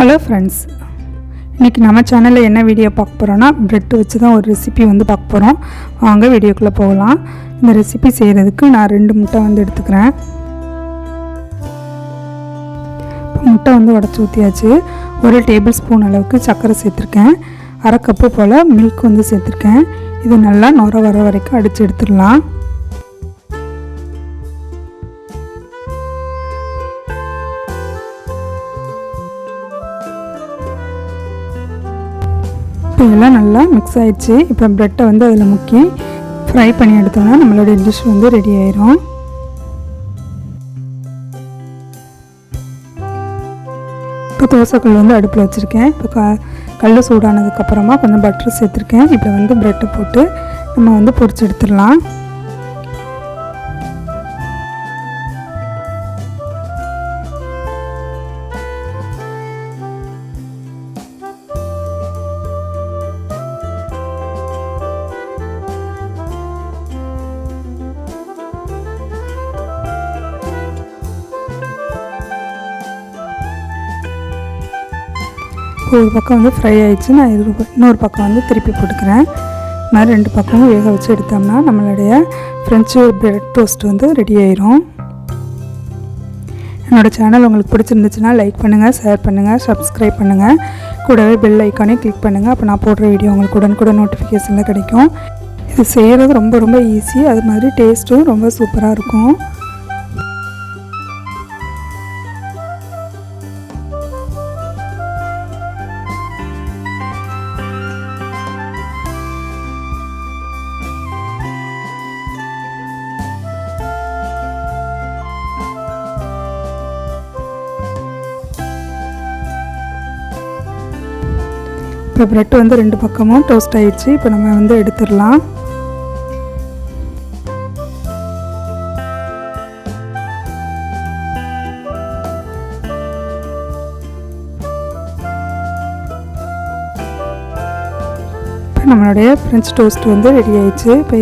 Hello friends, இன்றைக்கி நம்ம சேனலில் என்ன வீடியோ பார்க்க போகிறோன்னா ப்ரெட் வச்சு தான் ஒரு ரெசிபி பார்க்க போகிறோம். வாங்க வீடியோக்குள்ளே போகலாம். இந்த ரெசிபி செய்கிறதுக்கு நான் 2 முட்டை எடுத்துக்கிறேன். முட்டை உடச்சி ஊற்றியாச்சு. 1 டேபிள் ஸ்பூன் அளவுக்கு சர்க்கரை சேர்த்துருக்கேன். 1/2 கப்பு போல் மில்க் சேர்த்துருக்கேன். இது நல்லா நுர வர வரைக்கும் அடித்து எடுத்துடலாம். இதெல்லாம் நல்லா மிக்ஸ் ஆகிடுச்சு. இப்போ ப்ரெட்டை அதில் முக்கி ஃப்ரை பண்ணி எடுத்தோம்னா நம்மளுடைய டிஷ் ரெடி ஆயிரும். இப்போ தோசைக்கல் அடுப்பில் வச்சுருக்கேன். இப்போ கல் சூடானதுக்கப்புறமா கொஞ்சம் பட்டர் சேர்த்துருக்கேன். இப்போ ப்ரெட்டை போட்டு நம்ம பொரிச்சு எடுத்துடலாம். ஒரு பக்கம் ஃப்ரை ஆகிடுச்சு. நான் இன்னொரு பக்கம் திருப்பி போட்டுக்கிறேன். இது மாதிரி 2 பக்கமும் வேக வச்சு எடுத்தோம்னா நம்மளுடைய ஃப்ரெஞ்சு பிரெட் டோஸ்ட் ரெடி ஆயிரும். என்னோடய சேனல் உங்களுக்கு பிடிச்சிருந்துச்சுன்னா லைக் பண்ணுங்கள், ஷேர் பண்ணுங்கள், சப்ஸ்கிரைப் பண்ணுங்கள். கூடவே பெல் ஐக்கானே கிளிக் பண்ணுங்கள். அப்போ நான் போடுற வீடியோ உங்களுக்கு உடனுக்குடன் நோட்டிஃபிகேஷனில் கிடைக்கும். இது செய்கிறது ரொம்ப ஈஸி. அது மாதிரி டேஸ்ட்டும் ரொம்ப சூப்பராக இருக்கும். இப்போ ப்ரெட் 2 பக்கமும் டோஸ்ட் ஆகிடுச்சு. இப்போ நம்ம எடுத்துடலாம். இப்போ நம்மளுடைய ஃப்ரெஞ்ச் டோஸ்ட் ரெடி ஆகிடுச்சு. இப்போ